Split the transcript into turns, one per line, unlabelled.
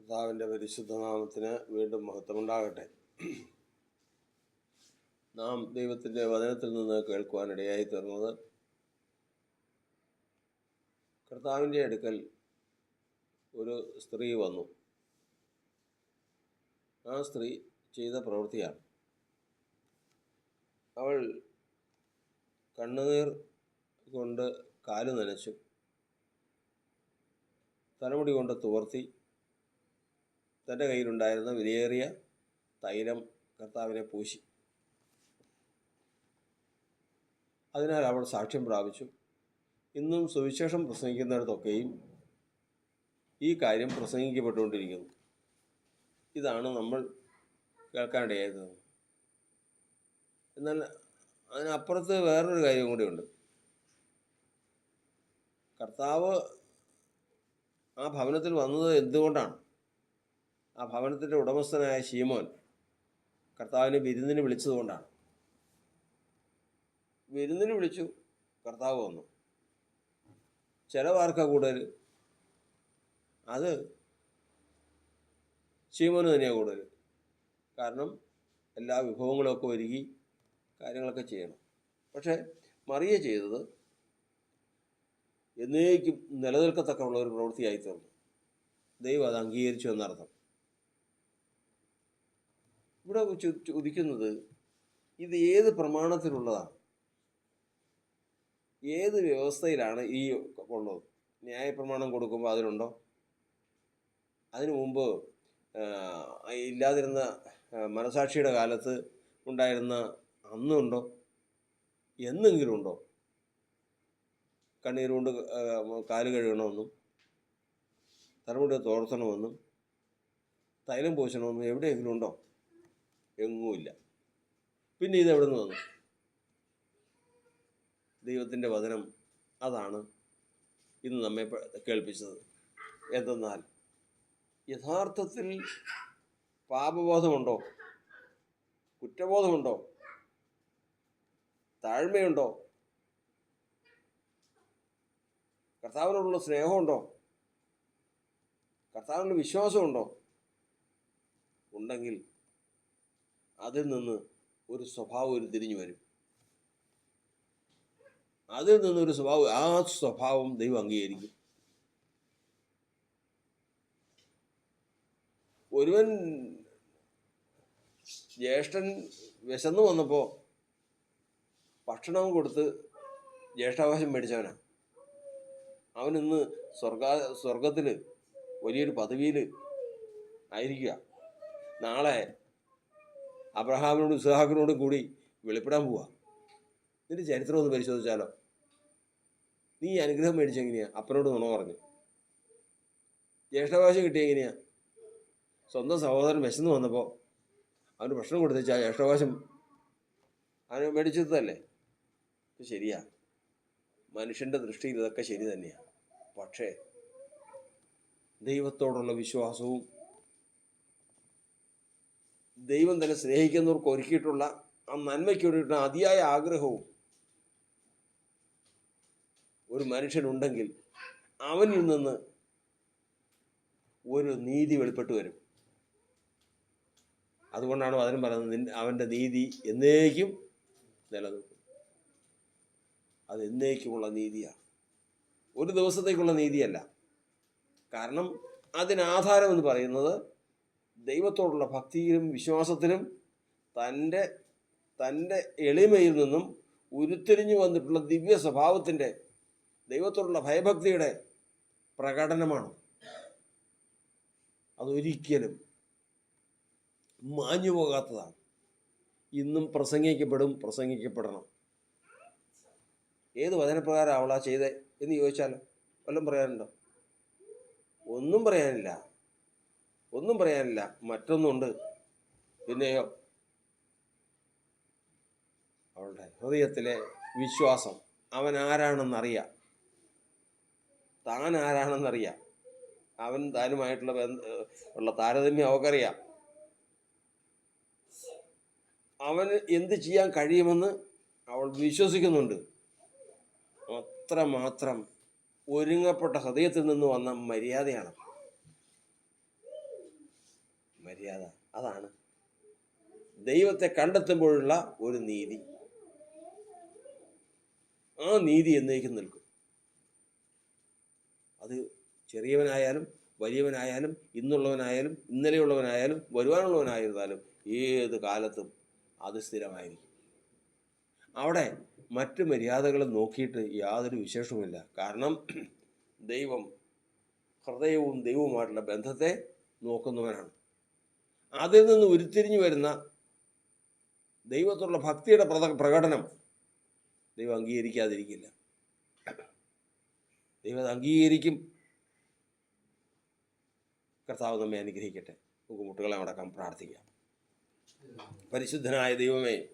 കർത്താവിൻ്റെ പരിശുദ്ധ നാമത്തിന് വീണ്ടും മഹത്വമുണ്ടാകട്ടെ. നാം ദൈവത്തിൻ്റെ വചനത്തിൽ നിന്ന് കേൾക്കുവാനിടയായി തീർന്നത്, കർത്താവിൻ്റെ അടുക്കൽ ഒരു സ്ത്രീ വന്നു. ആ സ്ത്രീ ചെയ്ത പ്രവൃത്തിയാണ്. അവൾ കണ്ണുനീർ കൊണ്ട് കാല് നനച്ചു, തലമുടി കൊണ്ട് തുവർത്തി, തൻ്റെ കയ്യിലുണ്ടായിരുന്ന വിലയേറിയ തൈലം കർത്താവിനെ പൂശി. അതിനാൽ അവൾ സാക്ഷ്യം പ്രാപിച്ചു. ഇന്നും സുവിശേഷം പ്രസംഗിക്കുന്നിടത്തൊക്കെയും ഈ കാര്യം പ്രസംഗിക്കപ്പെട്ടുകൊണ്ടിരിക്കുന്നു. ഇതാണ് നമ്മൾ കേൾക്കാനിടയായത്. എന്നാൽ അതിനപ്പുറത്ത് വേറൊരു കാര്യം കൂടിയുണ്ട്. കർത്താവ് ആ ഭവനത്തിൽ വന്നത് എന്തുകൊണ്ടാണ്? ആ ഭവനത്തിൻ്റെ ഉടമസ്ഥനായ ശീമോൻ കർത്താവിനെ വിരുന്നിന് വിളിച്ചതുകൊണ്ടാണ്. വിരുന്നിന് വിളിച്ചു, കർത്താവ് വന്നു. ചിലവാർക്ക കൂടുതൽ? അത് ശീമോന് തന്നെയാണ് കൂടുതൽ. കാരണം എല്ലാ വിഭവങ്ങളൊക്കെ ഒരുക്കി കാര്യങ്ങളൊക്കെ ചെയ്യണം. പക്ഷേ മറിയ ചെയ്തത് എന്നേക്കും നിലനിൽക്കത്തക്കുള്ള ഒരു പ്രവൃത്തിയായി തീർന്നു. ദൈവം അത് അംഗീകരിച്ചു എന്നർത്ഥം. ഇവിടെ ഉദിക്കുന്നത് ഇത് ഏത് പ്രമാണത്തിലുള്ളതാണ്, ഏത് വ്യവസ്ഥയിലാണ് ഈ ഉള്ളത്? ന്യായപ്രമാണം കൊടുക്കുമ്പോൾ അതിലുണ്ടോ? അതിനു മുമ്പ് ഇല്ലാതിരുന്ന മനസാക്ഷിയുടെ കാലത്ത് ഉണ്ടായിരുന്ന അന്നുണ്ടോ? എന്നെങ്കിലും ഉണ്ടോ? കണ്ണീരുകൊണ്ട് കാല് കഴുകണമെന്നും തലമുടി തോർത്തണമെന്നും തൈലം പൂശണമെന്നും എവിടെയെങ്കിലും ഉണ്ടോ? എങ്ങുമില്ല. പിന്നെ ഇതെവിടെ നിന്ന് വന്നു? ദൈവത്തിൻ്റെ വചനം അതാണ് ഇന്ന് നമ്മെ കേൾപ്പിച്ചത്. എന്തെന്നാൽ യഥാർത്ഥത്തിൽ പാപബോധമുണ്ടോ? കുറ്റബോധമുണ്ടോ? താഴ്മയുണ്ടോ? കർത്താവിനോടുള്ള സ്നേഹമുണ്ടോ? കർത്താവിനുള്ള വിശ്വാസമുണ്ടോ? ഉണ്ടെങ്കിൽ അതിൽ നിന്ന് ഒരു സ്വഭാവം ഉരുത്തിരിഞ്ഞു വരും. അതിൽ നിന്നൊരു സ്വഭാവം, ആ സ്വഭാവം ദൈവം അംഗീകരിക്കും. ഒരുവൻ ജ്യേഷ്ഠൻ വിശന്നു വന്നപ്പോൾ ഭക്ഷണം കൊടുത്ത് ജ്യേഷ്ഠാവകാശം മേടിച്ചവനാണ്. അവനിന്ന് സ്വർഗത്തിൽ വലിയൊരു പദവിയിൽ ആയിരിക്കുക. നാളെ അബ്രഹാമിനോടും ഇസ്ഹാക്കിനോടും കൂടി വെളിപ്പെടാൻ പോവുക. നിന്റെ ചരിത്രം ഒന്ന് പരിശോധിച്ചാലോ? നീ അനുഗ്രഹം മേടിച്ചെങ്ങനെയാ? അപ്പനോട് നുണ പറഞ്ഞു. ജ്യേഷ്ഠാവകാശം കിട്ടിയെങ്ങനെയാ? സ്വന്തം സഹോദരൻ വിശന്ന് വന്നപ്പോൾ അവന് ഭക്ഷണം കൊടുത്തേച്ചാൽ ജ്യേഷ്ഠാവകാശം അവന് മേടിച്ചതല്ലേ? ഇത് ശരിയാ. മനുഷ്യൻ്റെ ദൃഷ്ടിയിൽ ഇതൊക്കെ ശരി തന്നെയാണ്. പക്ഷേ ദൈവത്തോടുള്ള വിശ്വാസവും ദൈവം തന്നെ സ്നേഹിക്കുന്നവർക്ക് ഒരുക്കിയിട്ടുള്ള ആ നന്മയ്ക്ക് വേണ്ടിയിട്ടുള്ള അതിയായ ആഗ്രഹവും ഒരു മനുഷ്യനുണ്ടെങ്കിൽ അവനിൽ നിന്ന് ഒരു നീതി വെളിപ്പെട്ട് വരും. അതുകൊണ്ടാണ് അതിനും പറയുന്നത്, അവൻ്റെ നീതി എന്നേക്കും നിലനിൽക്കും. അത് എന്നേക്കുമുള്ള നീതിയാണ്, ഒരു ദിവസത്തേക്കുള്ള നീതിയല്ല. കാരണം അതിനാധാരം എന്ന് പറയുന്നത് ദൈവത്തോടുള്ള ഭക്തിയിലും വിശ്വാസത്തിലും തൻ്റെ എളിമയിൽ നിന്നും ഉരുത്തിരിഞ്ഞു വന്നിട്ടുള്ള ദിവ്യ സ്വഭാവത്തിൻ്റെ, ദൈവത്തോടുള്ള ഭയഭക്തിയുടെ പ്രകടനമാണ്. അതൊരിക്കലും മാഞ്ഞു പോകാത്തതാണ്. ഇന്നും പ്രസംഗിക്കപ്പെടണം. ഏത് വചനപ്രകാരം അവളാ ചെയ്തേ എന്ന് ചോദിച്ചാലോ വല്ലതും പറയാനുണ്ടോ? ഒന്നും പറയാനില്ല. മറ്റൊന്നുണ്ട്. പിന്നെയോ, അവളുടെ ഹൃദയത്തിലെ വിശ്വാസം. അവൻ ആരാണെന്നറിയാം, താൻ ആരാണെന്നറിയാം, അവൻ താനുമായിട്ടുള്ള താരതമ്യം അവൾക്കറിയാം. അവന് എന്ത് ചെയ്യാൻ കഴിയുമെന്ന് അവൾ വിശ്വസിക്കുന്നുണ്ട്. അത്രമാത്രം ഒരുങ്ങപ്പെട്ട ഹൃദയത്തിൽ നിന്ന് വന്ന മര്യാദയാണ്. മര്യാദ. അതാണ് ദൈവത്തെ കണ്ടെത്തുമ്പോഴുള്ള ഒരു നീതി. ആ നീതി എന്നേക്കും നിൽക്കും. അത് ചെറിയവനായാലും വലിയവനായാലും ഇന്നുള്ളവനായാലും ഇന്നലെയുള്ളവനായാലും വരുവാനുള്ളവനായിരുന്നാലും ഏത് കാലത്തും അത് സ്ഥിരമായിരിക്കും. അവിടെ മറ്റ് മര്യാദകളും നോക്കിയിട്ട് യാതൊരു വിശേഷവുമില്ല. കാരണം ദൈവം ഹൃദയവും ദൈവവുമായിട്ടുള്ള ബന്ധത്തെ നോക്കുന്നവനാണ്. അതിൽ നിന്ന് ഉരുത്തിരിഞ്ഞു വരുന്ന ദൈവത്തോടുള്ള ഭക്തിയുടെ പ്രകടനം ദൈവം അംഗീകരിക്കാതിരിക്കില്ല. ദൈവം അത് അംഗീകരിക്കും. കർത്താവ് നമ്മെ അനുഗ്രഹിക്കട്ടെ. നമുക്ക് മുട്ടുകളെ അടക്കം പ്രാർത്ഥിക്കാം. പരിശുദ്ധനായ ദൈവമേ,